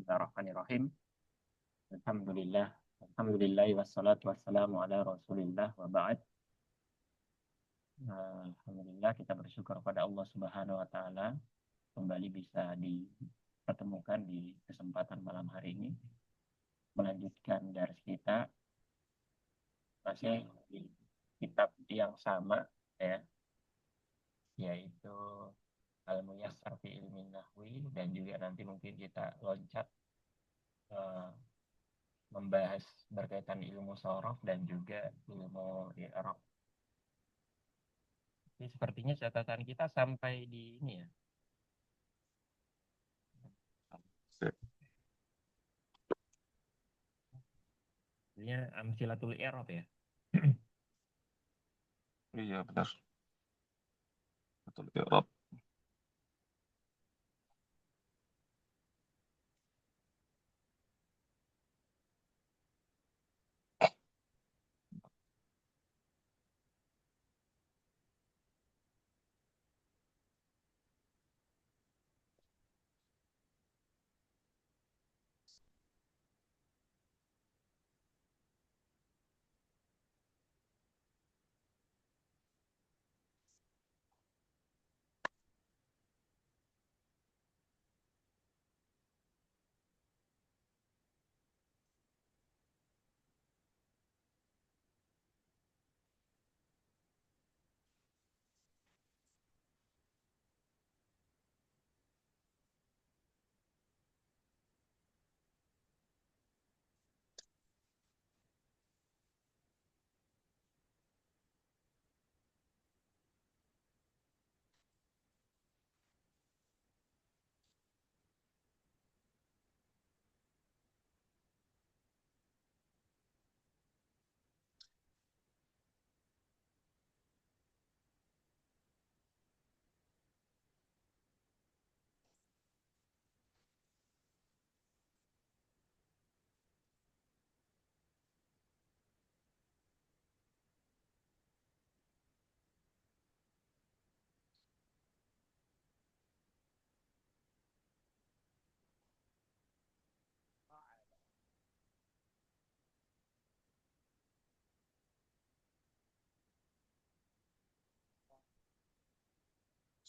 Bismillahirrahmanirrahim. Alhamdulillah. Alhamdulillah wassalatu wassalamu ala Rasulillah wa ba'd. Alhamdulillah kita bersyukur pada Allah Subhanahu wa taala kembali bisa dipertemukan di kesempatan malam hari ini melanjutkan dari kita masih di kitab yang sama ya, yaitu Al-Muyassar fi Ilmin Nahwi, dan juga nanti mungkin kita loncat membahas berkaitan ilmu sorof dan juga ilmu i'rab. Ini sepertinya catatan kita sampai di ini ya. Ini amsilatul i'rab ya. Iya benar. Betul i'rab.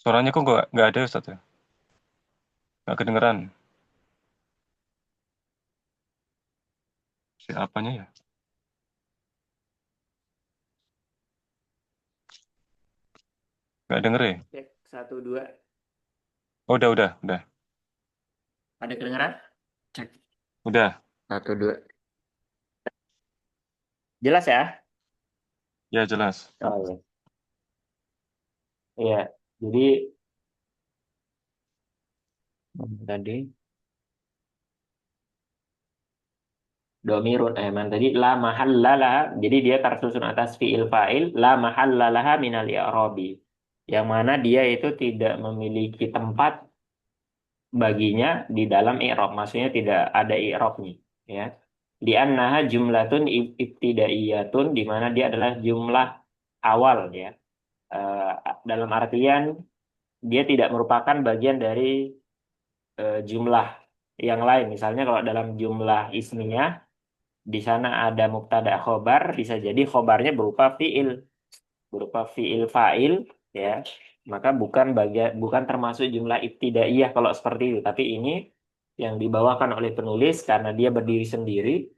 Suaranya kok nggak ada Ustaz ya? Nggak kedengeran. Siapanya ya? Nggak denger ya? Cek 1 2. Oh, udah. Ada kedengaran? Cek Udah. 1 2. Jelas ya? Ya jelas. Oh iya. Iya. Jadi tadi domirun tadi la mahallalah, jadi dia tersusun atas fiil fa'il la mahallalaha minal i'rabi, yang mana dia itu tidak memiliki tempat baginya di dalam i'rab, maksudnya tidak ada i'rabnya ya. Di annaha jumlatun ibtidaiyatun, di mana dia adalah jumlah awal ya. Eh, dalam artian dia tidak merupakan bagian dari jumlah yang lain. Misalnya kalau dalam jumlah ismiyah di sana ada mubtada khobar, bisa jadi khobarnya berupa fiil fa'il ya, maka bukan termasuk jumlah ibtidaiyah kalau seperti itu. Tapi ini yang dibawakan oleh penulis karena dia berdiri sendiri,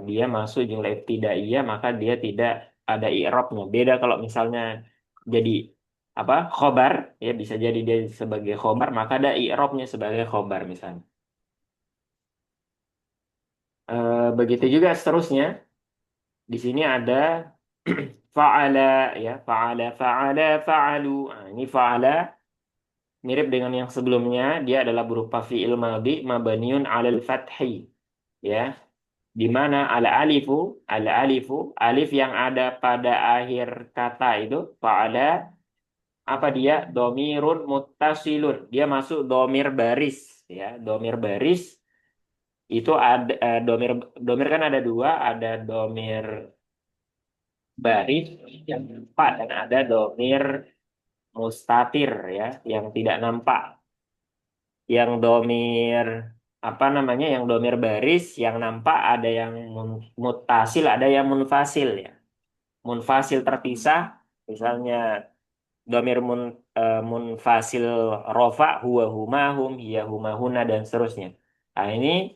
dia masuk jumlah ibtidaiyah, maka dia tidak ada i'rabnya. Beda kalau misalnya jadi apa, khobar ya, bisa jadi dia sebagai khobar maka ada i'rabnya sebagai khobar misalnya. Begitu juga seterusnya. Di sini ada fa'ala ya, fa'alu. Nah, ini fa'ala mirip dengan yang sebelumnya, dia adalah berupa fi'il madhi mabniun 'alal fathi ya, di mana al alifu alif yang ada pada akhir kata itu fa'ala, apa dia, domirun muttasilun, dia masuk domir baris ya. Domir baris itu ada domir domir kan ada dua, ada domir baris yang nampak dan ada domir mustatir ya, yang tidak nampak. Yang domir apa namanya yang domir baris yang nampak ada yang mutasil ada yang munfasil ya. Munfasil terpisah misalnya domir munfasil rofa huwa huma hum hiya huma huna dan seterusnya. Nah, ini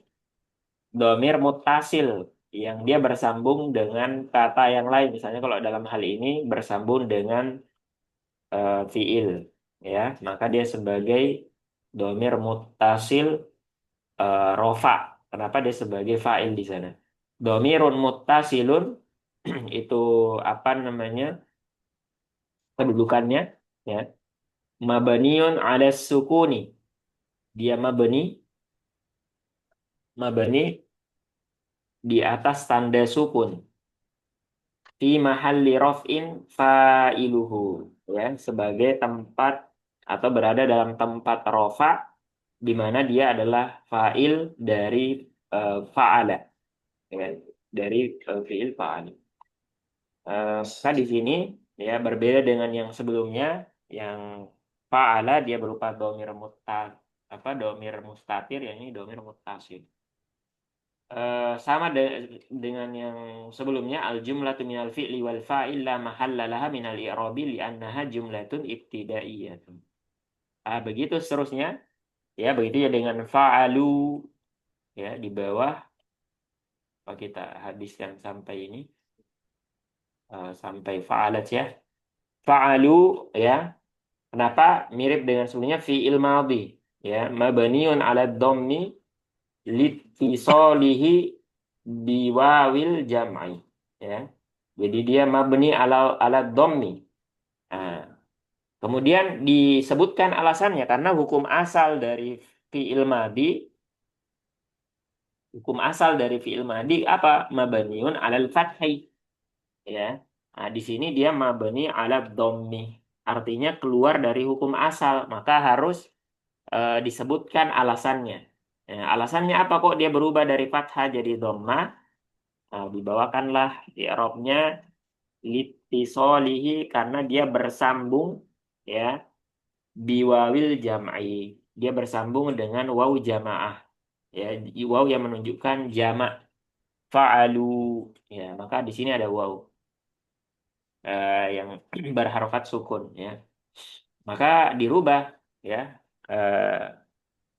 domir mutasil yang dia bersambung dengan kata yang lain. Misalnya kalau dalam hal ini bersambung dengan fiil ya, maka dia sebagai domir mutasil rofa. Kenapa dia sebagai fa'il di sana? Domirun muttasilun itu apa namanya kedudukannya ya. Mabaniun ala sukuni. Dia mabani di atas tanda sukun. Fi mahalli raf'in fa'iluhu ya sebagai tempat atau berada dalam tempat rofa di mana dia adalah fa'il dari fa'ala ya, dari fi'il fa'al. Maka di sini ya berbeda dengan yang sebelumnya yang fa'ala dia berupa domir domir mustatir yang ini domir muttasil. Sama dengan yang sebelumnya al jumlatu minal fi'li wal fa'il la mahalla laha minal i'rabi li'annaha jumlatun ibtidaiyatun. Begitu seterusnya ya begitu ya dengan fa'alu ya di bawah kita habiskan sampai ini sampai fa'alat ya. Fa'alu ya. Kenapa mirip dengan sebelumnya fi'il madhi ya mabniun 'ala dhammi litisalihi biwawil jam'i ya. Jadi dia mabni ala dhammi. Nah, kemudian disebutkan alasannya karena hukum asal dari fi'il madhi apa? Mabniun 'alal fathi ya. Nah, di sini dia mabni 'ala dhammi. Artinya keluar dari hukum asal, maka harus disebutkan alasannya. Alasannya apa kok dia berubah dari fathah jadi dhammah? Nah, dibawakanlah i'rabnya litisolihi karena dia bersambung ya biwawil jam'i. Dia bersambung dengan waw jamaah ya, waw yang menunjukkan jamak fa'alu ya, maka di sini ada waw yang berharokat sukun ya. Maka dirubah ya. Eh,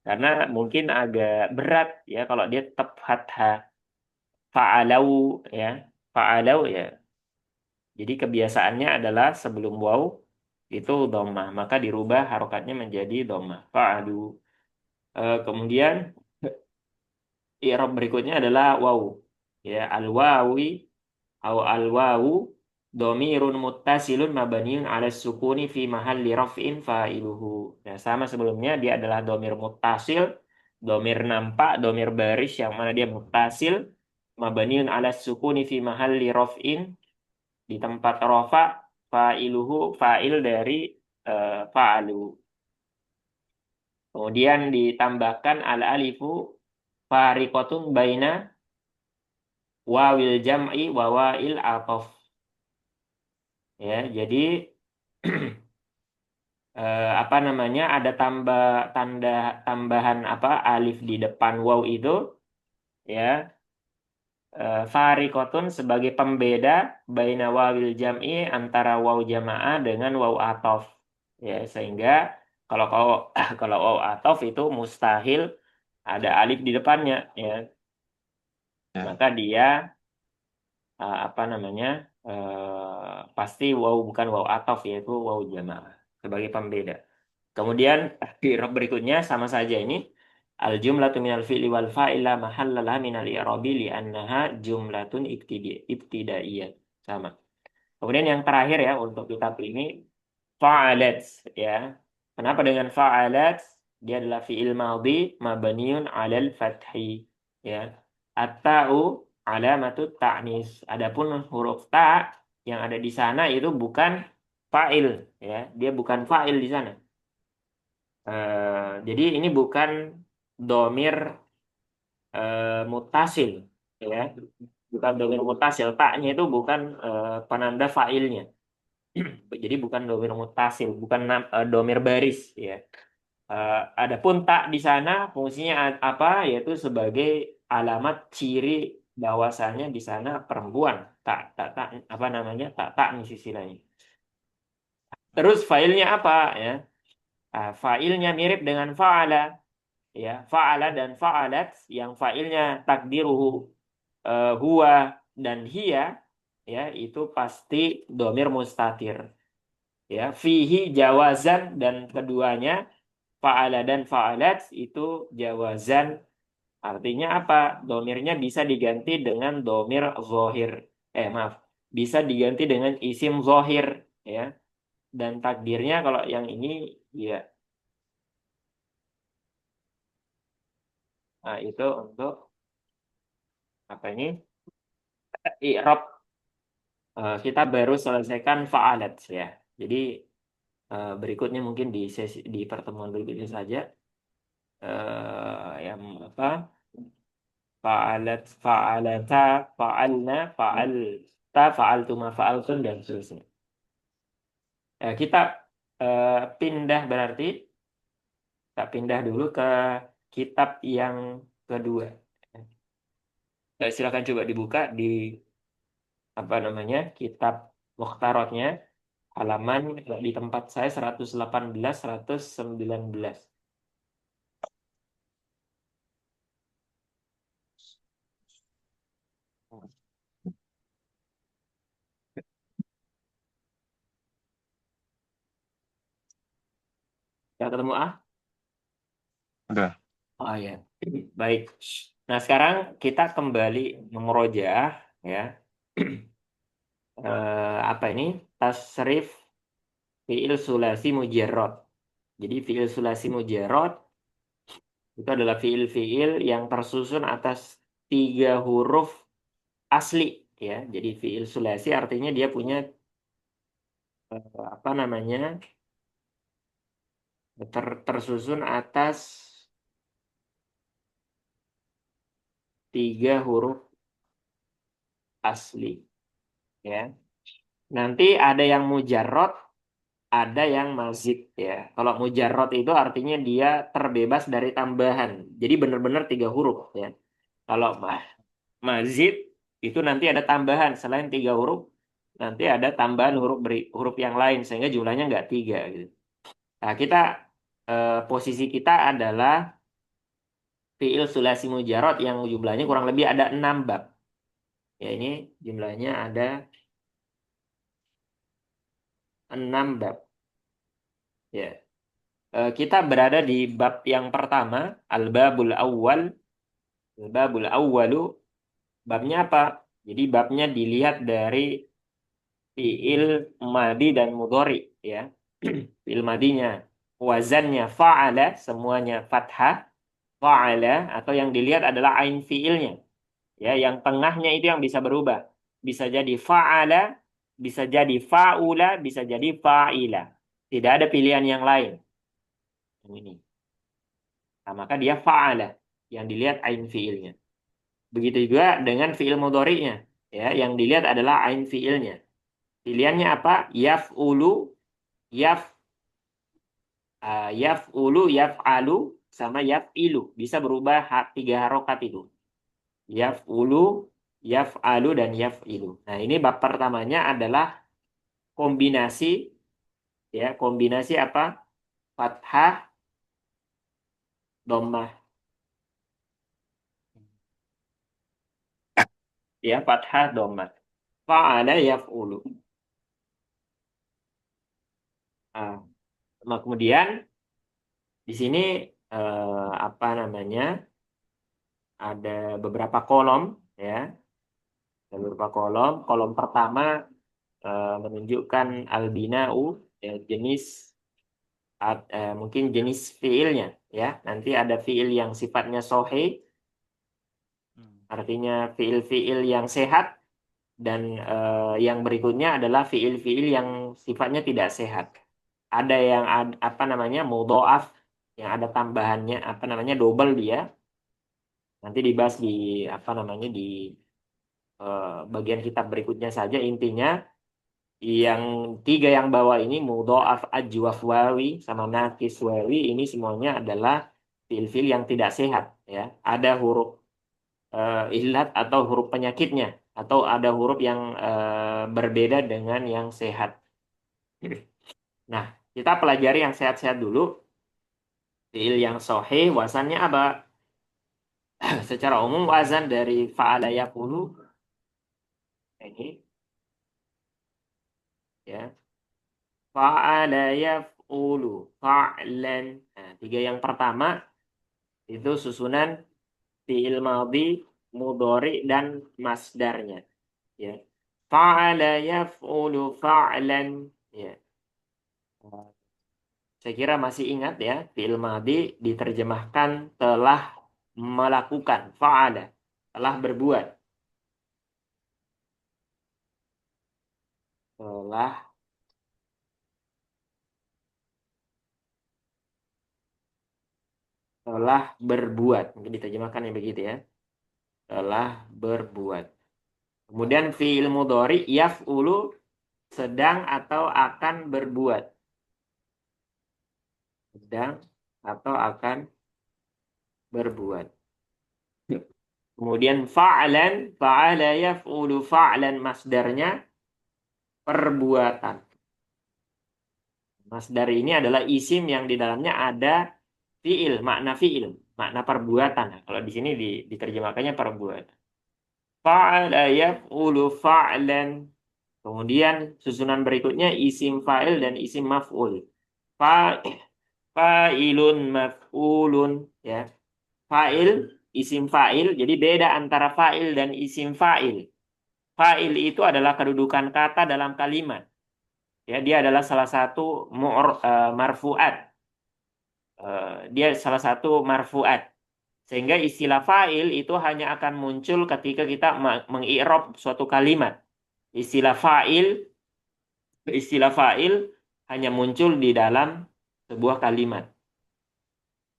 karena mungkin agak berat ya kalau dia tetap fathah fa'alau ya fa'alau ya jadi kebiasaannya adalah sebelum waw itu dhammah maka dirubah harokatnya menjadi dhammah fa'alu. Kemudian i'rab berikutnya adalah waw ya al wawi au al wawu domirun muttasilun mabaniun ala sukuni fi mahalli raf'in fa'iluhu. Nah, sama sebelumnya dia adalah domir muttasil, domir nampak, domir baris yang mana dia muttasil, mabaniun ala sukuni fi mahalli raf'in di tempat rafa fa'iluhu fa'il dari fa'alu. Kemudian ditambahkan al alifu fariqatun baina wawil jam'i wa wa'il atof. Ya, jadi apa namanya ada tanda tambahan apa alif di depan waw itu ya farikotun sebagai pembeda baina wawil jam'i antara waw jamaah dengan waw atof ya sehingga kalau kalau waw atof itu mustahil ada alif di depannya ya Ya. maka dia apa namanya pasti waw bukan waw atof yaitu waw jamaah sebagai pembeda. Kemudian di rob berikutnya sama saja ini al jumlatu minal fi'li wal fa'ila mahallalah minal i'rabi li'annaha jumlatun ibtidaiyah sama. Kemudian yang terakhir ya untuk kitab ini fa'alat ya. Kenapa dengan fa'alat? Dia adalah fi'il madhi mabniun 'alal fathi ya. At-ta'u alamatut ta'nis. Adapun huruf ta' yang ada di sana itu bukan fa'il ya. Dia bukan fa'il di sana. Jadi ini bukan domir mutasil ya bukan domir mutasil taknya itu bukan penanda fa'ilnya jadi bukan domir mutasil bukan domir baris ya Adapun tak di sana fungsinya apa? Yaitu sebagai alamat ciri bahwasanya di sana perempuan. Tak apa namanya? Tak nih istilahnya. Terus failnya apa ya? Failnya mirip dengan fa'ala ya. Fa'ala dan fa'alat yang failnya takdiruhu huwa dan hiya ya itu pasti domir mustatir ya. Fihi jawazan dan keduanya fa'ala dan fa'alat itu jawazan. Artinya apa? Domirnya bisa diganti dengan domir zohir. Maaf. Bisa diganti dengan isim zohir. Ya. Dan takdirnya kalau yang ini, ya. Nah, itu untuk apa ini? I'rab. Kita baru selesaikan fa'alat ya. Jadi berikutnya mungkin di sesi di pertemuan berikutnya saja. Yang apa? Fa'alat, fa'alata, fa'alna, fa'alta, fa'altuma, fa'altun, dan seterusnya. Kita pindah berarti, kita pindah dulu ke kitab yang kedua. Silakan coba dibuka di apa namanya kitab Mukhtarotnya, halaman di tempat saya 118, 119. Ya ketemu ah? Udah. Oh ya, baik. Nah sekarang kita kembali memurojaah ya. Apa ini? Tasrif fi'il sulasi mujarrad. Jadi fi'il sulasi mujarrad itu adalah fi'il-fi'il yang tersusun atas 3 huruf asli ya. Jadi fi'il sulasi artinya dia punya apa namanya? Tersusun atas 3 huruf asli ya. Nanti ada yang mujarrad, ada yang mazid ya. Kalau mujarrad itu artinya dia terbebas dari tambahan. Jadi benar-benar 3 huruf ya. Kalau mazid itu nanti ada tambahan selain 3 huruf, nanti ada tambahan huruf yang lain sehingga jumlahnya nggak 3 gitu. Nah kita posisi kita adalah fiil sulasi mujarrad yang jumlahnya kurang lebih ada 6 bab. Ya ini jumlahnya ada 6 bab. Ya. Kita berada di bab yang pertama, al-babul awwal. Al-babul awwalu, babnya apa? Jadi babnya dilihat dari fiil madi dan mudhari ya. Fiil madinya wazannya fa'ala, semuanya fathah, fa'ala atau yang dilihat adalah ain fiilnya. Ya, yang tengahnya itu yang bisa berubah. Bisa jadi fa'ala, bisa jadi fa'ula, bisa jadi fa'ila. Tidak ada pilihan yang lain. Yang ini. Nah, maka dia fa'ala yang dilihat ain fiilnya. Begitu juga dengan fiil mudhari'nya. Ya, yang dilihat adalah ain fiilnya. Pilihannya apa? Yaf'ulu, yaf, yaf'ulu, yaf'alu, sama yaf'ilu. Bisa berubah 3 harokat itu. Yaf'ulu, yaf'alu, dan yaf'ilu. Nah, ini bab pertamanya adalah kombinasi, ya, kombinasi apa? Fathah, dhammah. Ya, fathah, dhammah. Fa'ala yaf'ulu. Nah, kemudian di sini apa namanya? Ada beberapa kolom ya. Ada beberapa kolom. Kolom pertama menunjukkan albinau ya, jenis mungkin jenis fiilnya ya. Nanti ada fiil yang sifatnya sohe, artinya fiil-fiil yang sehat, dan yang berikutnya adalah fiil-fiil yang sifatnya tidak sehat. Ada yang apa namanya mudhoaf yang ada tambahannya apa namanya double dia. Nanti dibahas di apa namanya di bagian kitab berikutnya saja. Intinya Yang tiga yang bawah ini mudha'af, ajwaf, wawi sama nakis wawi ini semuanya adalah fiil-fiil yang tidak sehat ya. Ada huruf illat atau huruf penyakitnya atau ada huruf yang berbeda dengan yang sehat. Nah, kita pelajari yang sehat-sehat dulu. Fiil yang sahih wasannya apa? Secara umum wazan dari fa'ala yaqulu ini ya. Fa'ala yaf'ulu fa'lan. Nah, tiga yang pertama itu susunan fiil madhi, mudhari dan masdarnya ya. Fa'ala yaf'ulu fa'lan ya. Saya kira masih ingat ya, fiil madhi diterjemahkan telah melakukan, fa'ala, telah berbuat, telah telah berbuat. Mungkin diterjemahkan yang begitu ya. Telah berbuat. Kemudian fiil mudhari yaf'ulu sedang atau akan berbuat. Sedang atau akan berbuat. Kemudian fa'lan, fa'ala yaf'ulu fa'lan masdarnya perbuatan. Masdar ini adalah isim yang di dalamnya ada fiil, makna perbuatan. Nah, kalau di sini diterjemahkannya perbuatan. Fa'ala yaf'ulu fa'lan. Kemudian susunan berikutnya isim fa'il dan isim maf'ul. Fa fa'ilun maf'ulun ya. Fa'il, isim fa'il. Jadi beda antara fa'il dan isim fa'il. Fa'il itu adalah kedudukan kata dalam kalimat. Ya, dia adalah salah satu marfu'at. Dia salah satu marfu'at. Sehingga istilah fa'il itu hanya akan muncul ketika kita mengi'rab suatu kalimat. Istilah fa'il, istilah fa'il hanya muncul di dalam sebuah kalimat.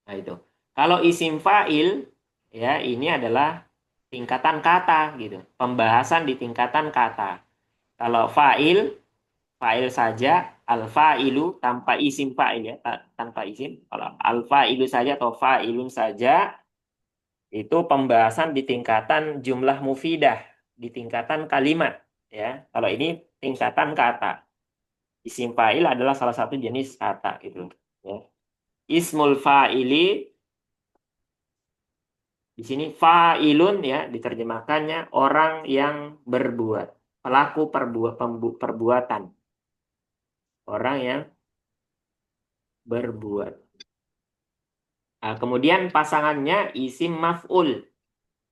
Nah itu. Kalau isim fa'il, ya ini adalah tingkatan kata gitu. Pembahasan di tingkatan kata. Kalau fa'il, fa'il saja, al-fa'ilu tanpa isim fa'il ya, tanpa isim. Kalau al-fa'ilu saja atau fa'ilun saja, itu pembahasan di tingkatan jumlah mufidah, di tingkatan kalimat ya. Kalau ini tingkatan kata. Isim fa'il adalah salah satu jenis kata gitu ya. Ismul fa'ili di sini fa'ilun ya diterjemahkannya orang yang berbuat, pelaku perbuatan, orang yang berbuat. Nah, kemudian pasangannya isim maf'ul.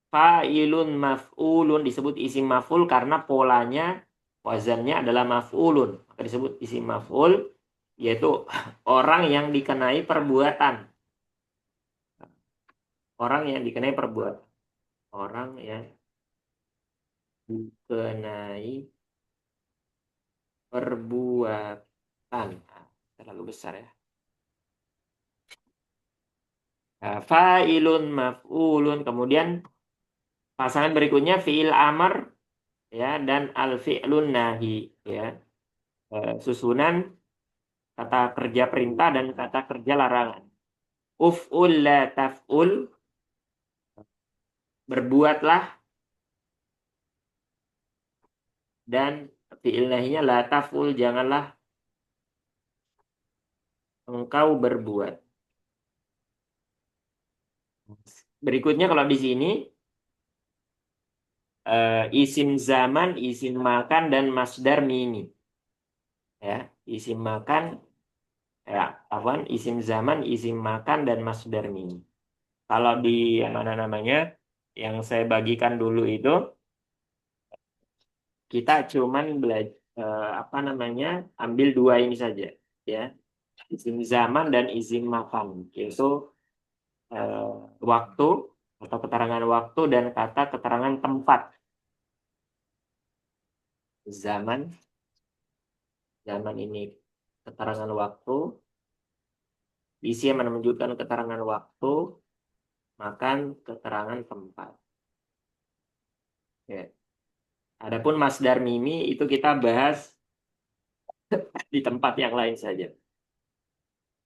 Fa'ilun maf'ulun disebut isim maf'ul karena polanya wazannya adalah maf'ulun. Maka disebut isim maf'ul yaitu orang yang dikenai perbuatan. Orang yang dikenai perbuatan. Orang yang dikenai perbuatan. Nah, terlalu besar ya. Nah, fa'ilun maf'ulun. Kemudian pasangan berikutnya fi'il amr ya dan al fi'lun nahi ya. Susunan kata kerja perintah dan kata kerja larangan. Uf'ul la taf'ul, berbuatlah, dan fi'il nahinya la taf'ul, janganlah engkau berbuat. Berikutnya kalau di sini isim zaman, isim makan dan masdar mimi. Ya, isim makan ya, isim zaman, isim makan dan masdar mimi. Kalau di yang mana namanya yang saya bagikan dulu itu kita cuman belajar apa namanya ambil dua ini saja ya, isim zaman dan isim makan yaitu eh, waktu atau keterangan waktu dan kata keterangan tempat. Zaman, zaman ini keterangan waktu, isi yang menunjukkan keterangan waktu, makan keterangan tempat. Ya. Adapun masdar mimi itu kita bahas di tempat yang lain saja.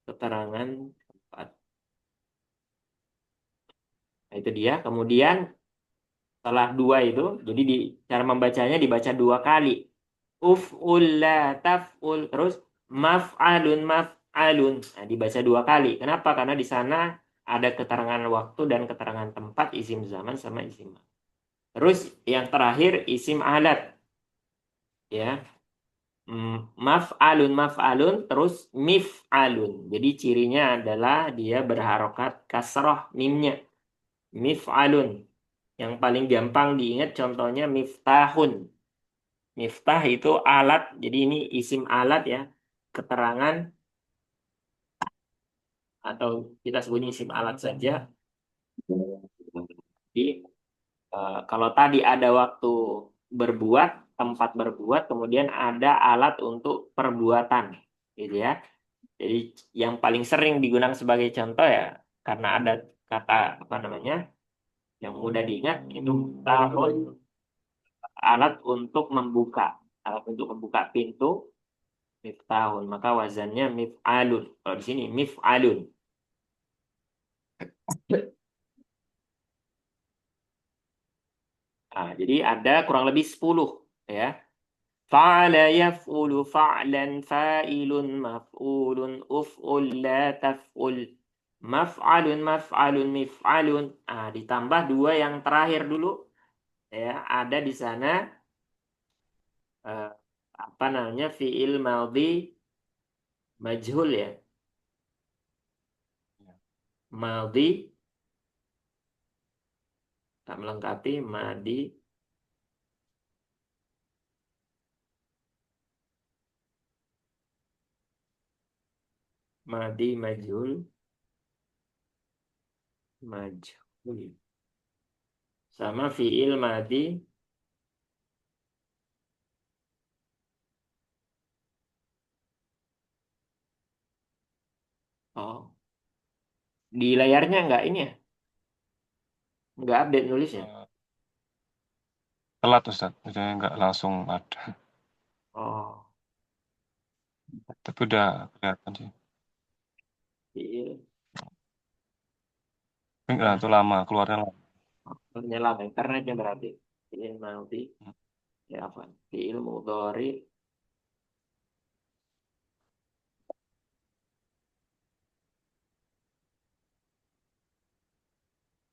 Keterangan tempat. Nah, itu dia. Kemudian setelah dua itu, jadi cara membacanya dibaca dua kali. Uf'ul la taf'ul. Terus maf'alun maf'alun. Nah, dibaca dua kali. Kenapa? Karena di sana ada keterangan waktu dan keterangan tempat, isim zaman sama isim. Terus yang terakhir isim alat. Ya. Maf'alun maf'alun terus mif'alun. Jadi cirinya adalah dia berharokat kasroh mimnya. Mif'alun. Yang paling gampang diingat contohnya miftahun. Miftah itu alat. Jadi ini isim alat ya. Keterangan atau kita sebutnya isim alat saja. Jadi kalau tadi ada waktu berbuat, tempat berbuat, kemudian ada alat untuk perbuatan, gitu ya. Jadi yang paling sering digunakan sebagai contoh ya, karena ada kata apa namanya yang mudah diingat itu tahun alat untuk membuka, alat untuk membuka pintu miftahun, maka wazannya mif'alun. Kalau di sini mif'alun. Nah, jadi ada kurang lebih 10 ya. Fa'ala yaf'ulu fa'lan fa'ilun maf'ulun uf'ul la taf'ul maf'alun maf'alun mif'alun. Ah, ditambah dua yang terakhir dulu ya, ada di sana eh, apa namanya fi'il madhi majhul ya. Madhi tak melengkapi madi madi majhul majhul sama fi'il madi. Oh, di layarnya nggak ini ya, nggak update nulisnya. Eh, telat Ustaz, misalnya nggak langsung ada. Oh, Tapi udah kelihatan sih. fi'il. Tapi nggak, Nah, itu lama, keluarnya lama. menyelam internetnya berarti fi'il madi ya apa? Fi'il mudhari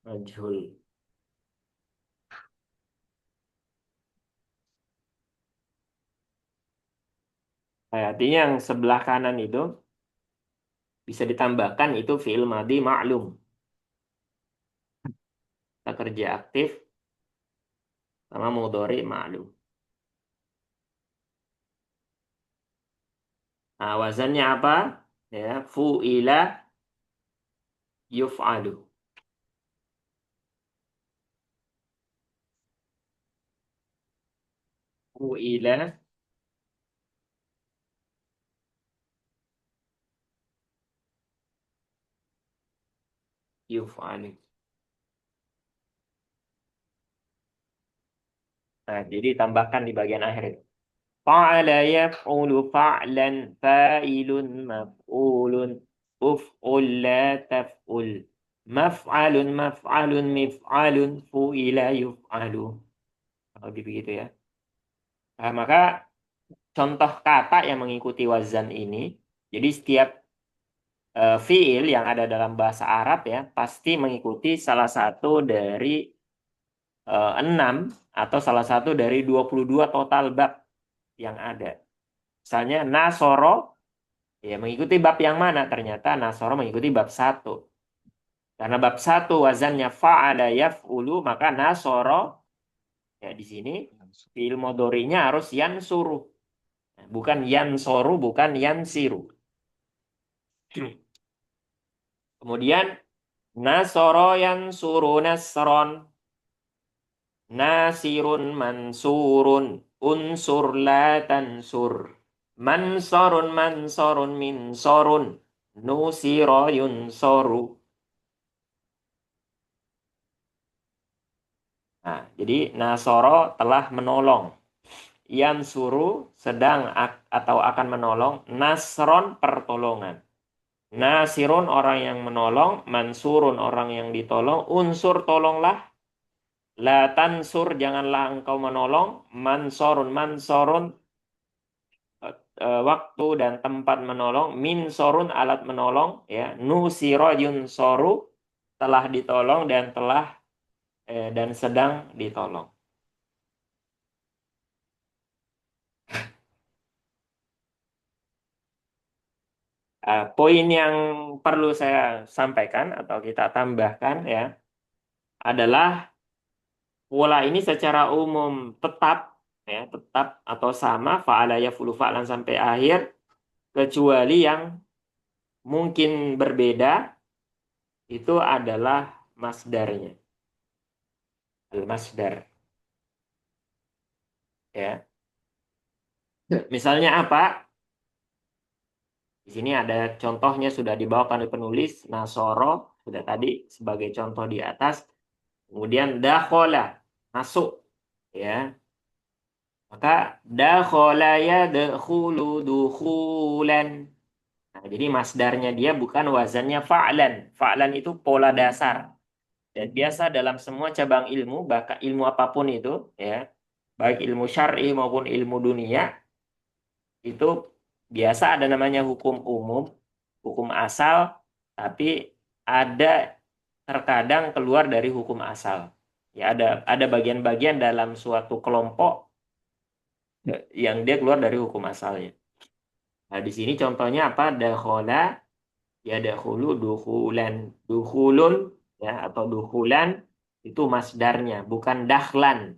majhul. Nah, artinya yang sebelah kanan itu bisa ditambahkan itu fi'il madi ma'lum. Kita kerja aktif sama mudhari ma'lum. Nah, wazannya apa? Ya, fu'ila yuf'alu. Fu'ila yuf'alu. Nah, jadi tambahkan di bagian akhir itu. Fa'ala yaf'ulu fa'lan fa'ilun maf'ulun uf'ul la taf'ul maf'alun maf'alun mif'alun fu'ila yuf'alu. Kalau begitu ya. Nah, maka contoh kata yang mengikuti wazan ini, jadi setiap fiil yang ada dalam bahasa Arab ya, pasti mengikuti salah satu dari 6 atau salah satu dari 22 total bab yang ada. Misalnya Nasoro, ya mengikuti bab yang mana? Ternyata Nasoro mengikuti bab satu. Karena bab satu wazannya fa'ala yaf'ulu, maka Nasoro, ya di sini fiil modorinya harus yansuru. Bukan yansoru, bukan yansiru. Kemudian Nasoro yansuru nasron. Nasirun mansurun. Unsur la tansur. Mansorun mansorun minsorun. Nusiro yunsoru. Nah, jadi Nasoro telah menolong. yansuru sedang atau akan menolong, nasron pertolongan. Nasirun orang yang menolong, mansurun orang yang ditolong, unsur tolonglah, la tansur janganlah engkau menolong, mansorun waktu dan tempat menolong, min sorun alat menolong, ya, nusiro yunsoru telah ditolong dan dan sedang ditolong. Poin yang perlu saya sampaikan atau kita tambahkan ya adalah pola ini secara umum tetap ya tetap atau sama fa'ala yaf'ulu fa'lan sampai akhir kecuali yang mungkin berbeda itu adalah masdarnya. Al-masdar ya. Misalnya apa? Di sini ada contohnya sudah dibawakan oleh penulis Nasoro sudah tadi sebagai contoh di atas. Kemudian dakhola masuk ya. Maka dakhola yadkhulu dukhulan. Nah, jadi masdarnya dia bukan wazannya fa'lan. Fa'lan itu pola dasar. Dan biasa dalam semua cabang ilmu, bahkan ilmu apapun itu ya, baik ilmu syar'i maupun ilmu dunia itu biasa ada namanya hukum umum, hukum asal, tapi ada terkadang keluar dari hukum asal. Ya ada bagian-bagian dalam suatu kelompok yang dia keluar dari hukum asalnya. Nah, di sini contohnya apa? Dakhola ya dakhulu dukhulan. Dukhulun ya atau dukhulan itu masdarnya, bukan dakhlan.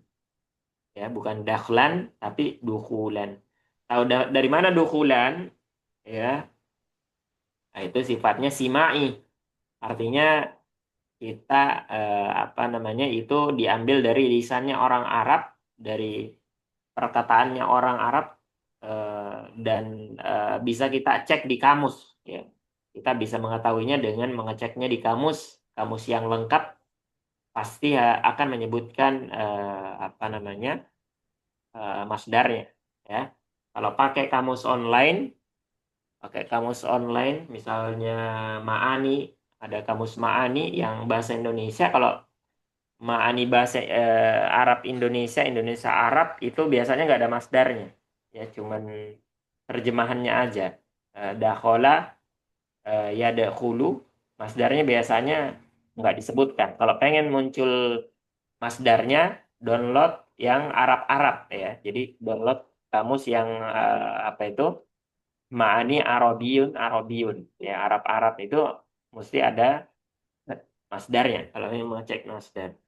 Ya, bukan dakhlan tapi dukhulan. Tahu dari mana dukhulan? Ya, nah, itu sifatnya simai. Artinya kita apa namanya itu diambil dari lisannya orang Arab, dari perkataannya orang Arab dan bisa kita cek di kamus. Ya. Kita bisa mengetahuinya dengan mengeceknya di kamus, kamus yang lengkap pasti akan menyebutkan apa namanya masdarnya. Ya. Kalau pakai kamus online, misalnya Ma'ani, ada kamus Ma'ani yang bahasa Indonesia. Kalau Ma'ani bahasa Arab Indonesia, Indonesia Arab itu biasanya nggak ada masdarnya. Ya, cuman terjemahannya aja. Dakhola, ya dakhulu, masdarnya biasanya nggak disebutkan. Kalau pengen muncul masdarnya, download yang Arab-Arab ya. Jadi download kamus yang apa itu Ma'ani Arabiyun ya Arab-Arab itu mesti ada masdarnya kalau ingin mengecek masdar.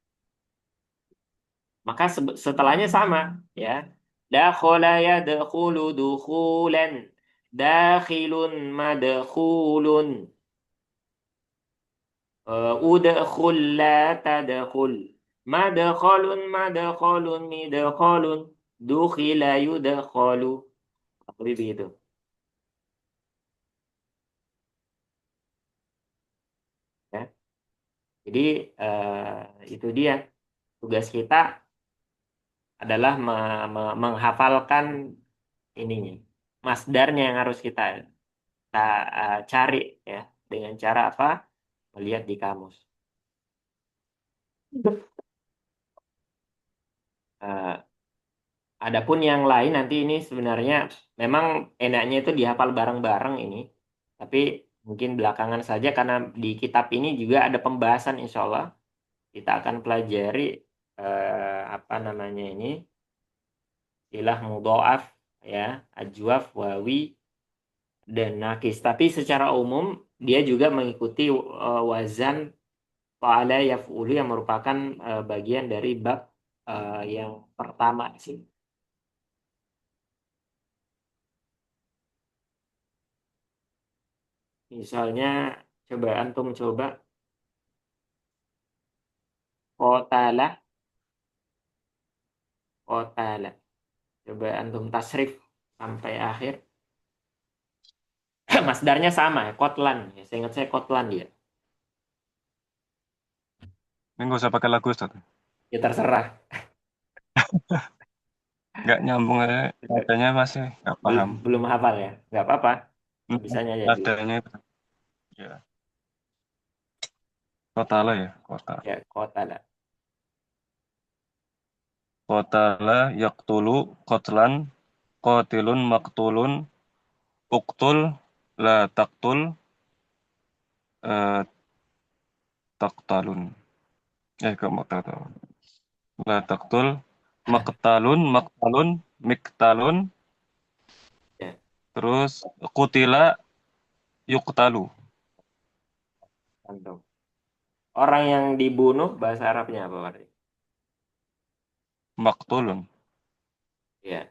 Maka setelahnya sama ya. Dakhala yadkhulu dukhulan. Dakhilun madkhulun. Udkhul la tadkhul. Madkhalun midkhalun. Dukhila yudkhalu. Lebih begitu. Ya. Jadi itu dia tugas kita adalah menghafalkan ininya masdarnya yang harus kita cari ya dengan cara apa? Melihat di kamus. Eh, Adapun yang lain nanti ini sebenarnya memang enaknya itu dihafal bareng-bareng ini, tapi mungkin belakangan saja karena di kitab ini juga ada pembahasan insya Allah kita akan pelajari apa namanya ini istilah mudhoaf ya ajwaf wawi dan nakis. Tapi secara umum dia juga mengikuti wazan fa'ala yaf'ulu yang merupakan bagian dari bab yang pertama sih. Misalnya coba antum coba qatalah qatalah. Coba antum tasrif sampai akhir. Masdarnya sama ya, kotlan. Ya, saya ingat saya kotlan dia. Ini nggak usah pakai lagu Ustaz. Ya terserah. nggak nyambung aja. Adanya masih nggak Belum paham. belum hafal ya, nggak apa-apa, Hmm, bisa aja dulu. adanya itu. Ya, kota lah ya, kota. Ya, kota lah. Kota lah yaktulu, kotlan, kotilun, maktulun, uktul, la taktul, eh, taktalun. Kok maktalun? La taktul, maktalun, maktalun, miktalun, Ya, terus kutila, yuktalu, mantap. Orang yang dibunuh bahasa Arabnya apa berarti? maktulun. Ya,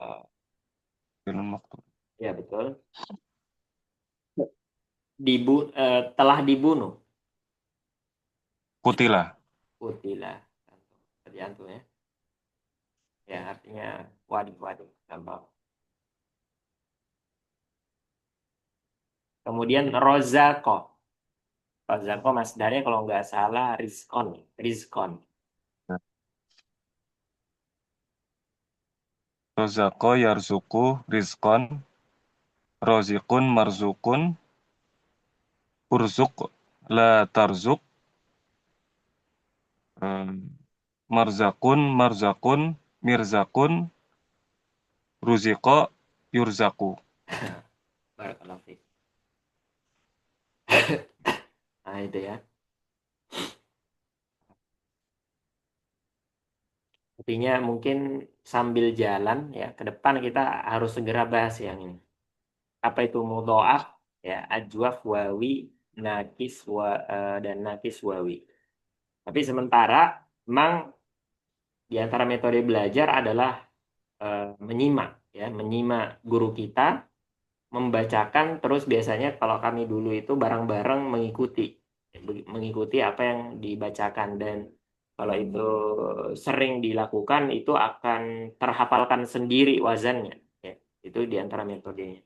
eh, Maktulun, maktulun. ya betul. Telah dibunuh. Kutila. Kutilah. Tadi antum ya. Ya, artinya waduh, waduh, gampang. Kemudian rozako. Rozako masdarnya kalau nggak salah rizkon. Rizkon. Rozako yarzuku rizkon, rozikun marzukun, urzuk la tarzuk, eh, marzakun marzakun, mirzakun, ruziko yurzaku. Barakallahu fiik. Nah, itu ya. Artinya mungkin sambil jalan ya ke depan kita harus segera bahas yang ini. Apa itu mudhoaf? Ya, ajwaf wawi, nakis dan nakis wawi. Tapi sementara memang di antara metode belajar adalah menyimak ya, menyimak guru kita membacakan terus biasanya kalau kami dulu itu bareng-bareng mengikuti mengikuti apa yang dibacakan dan kalau itu sering dilakukan itu akan terhafalkan sendiri wazannya ya. Itu di antara metodenya.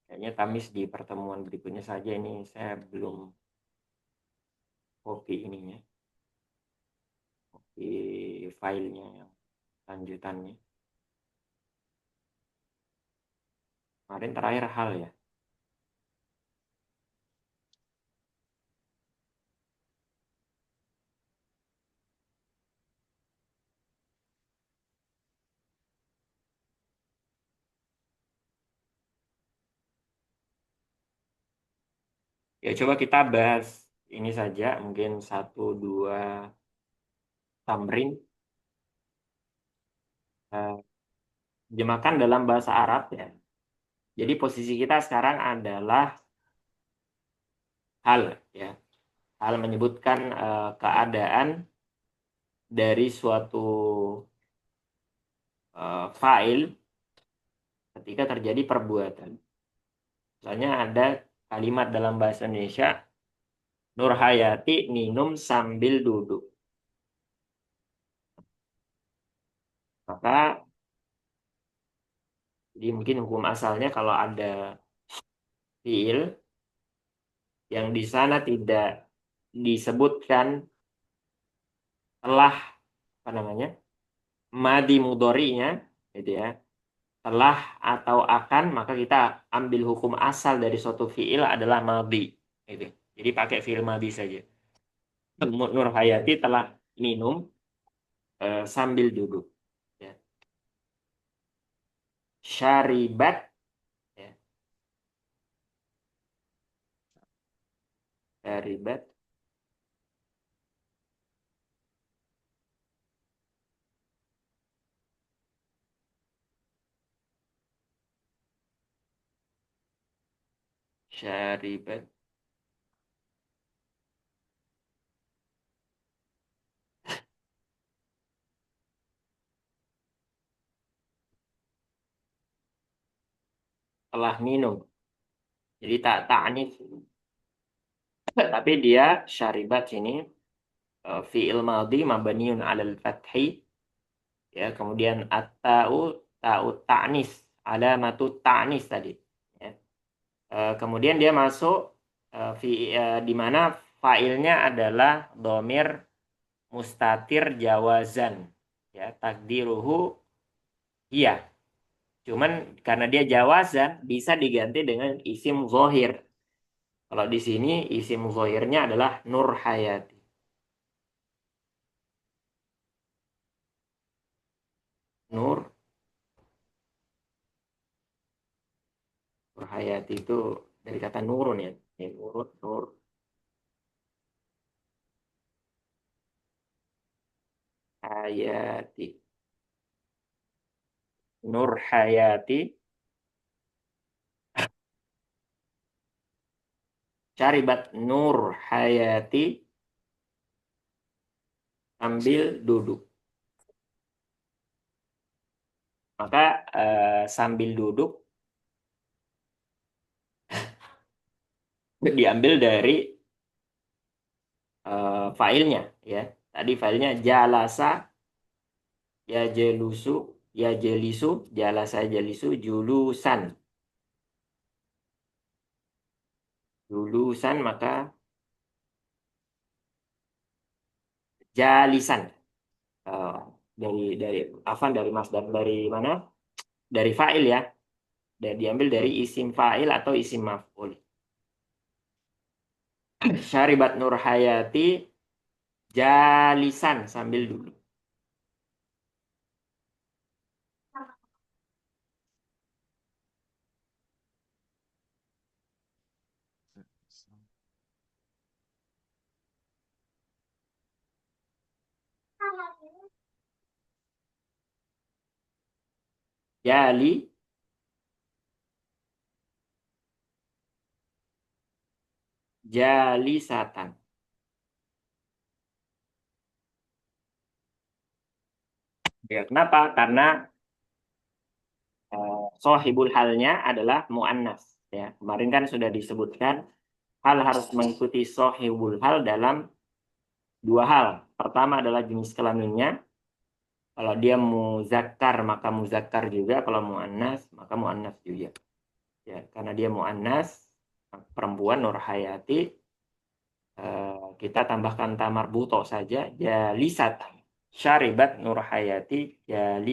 Kayaknya Kamis di pertemuan berikutnya saja ini saya belum copy ininya, copy filenya yang lanjutannya. Kemarin terakhir hal ya. Ya coba kita bahas ini saja mungkin satu dua tamrin. Terjemahkan dalam bahasa Arab ya. Jadi posisi kita sekarang adalah hal ya. Hal menyebutkan keadaan dari suatu fa'il ketika terjadi perbuatan. Misalnya ada kalimat dalam bahasa Indonesia, Nurhayati minum sambil duduk. Maka jadi mungkin hukum asalnya kalau ada fiil yang di sana tidak disebutkan telah apa namanya madi mudorinya gitu ya, telah atau akan, maka kita ambil hukum asal dari suatu fiil adalah madi gitu. Jadi pakai fiil madi saja. Nur Hayati telah minum sambil duduk ya. Syaribat ya. Syaribat, syaribat telah minum Jadi tak ta'nif. Tapi dia syaribat sini fi'il madhi mabniun 'alal fathi, ya, kemudian at-ta'u ta'u ta'nis, alamatu ta'nis tadi, ya. Kemudian dia masuk di mana fa'ilnya adalah domir mustatir jawazan, ya, takdiruhu iya. Cuman karena dia jawazan bisa diganti dengan isim zohir. Kalau di sini isim zohirnya adalah Nur Hayati. Nur Nur Hayati itu dari kata nurun, ya. Ya, nurun, Nur Hayati. Nur Hayati. Syaribat Nur Hayati sambil duduk. Maka sambil duduk diambil dari filenya, ya. Tadi filenya jalasa ya jelusu, ya jelisu, jalasa jelisu, julusan. Julusan maka jalisan. Eh, dari afan, dari masdar, dari mana? Dari fa'il, ya. Dan diambil dari isim fa'il atau isim maf'ul. Syaribat Nur Hayati jalisan sambil duduk. Jali jalisatan. Ya, kenapa? Karena sohibul halnya adalah mu'annas. Ya, kemarin kan sudah disebutkan hal harus mengikuti sohibul hal dalam dua hal. Pertama adalah jenis kelaminnya. Kalau dia muzakkar maka muzakkar juga. Kalau mu'annas maka mu'annas juga. Ya, karena dia mu'annas, perempuan Nur Hayati, kita tambahkan tamar buto saja. Jalisat syaribat Nur Hayati jali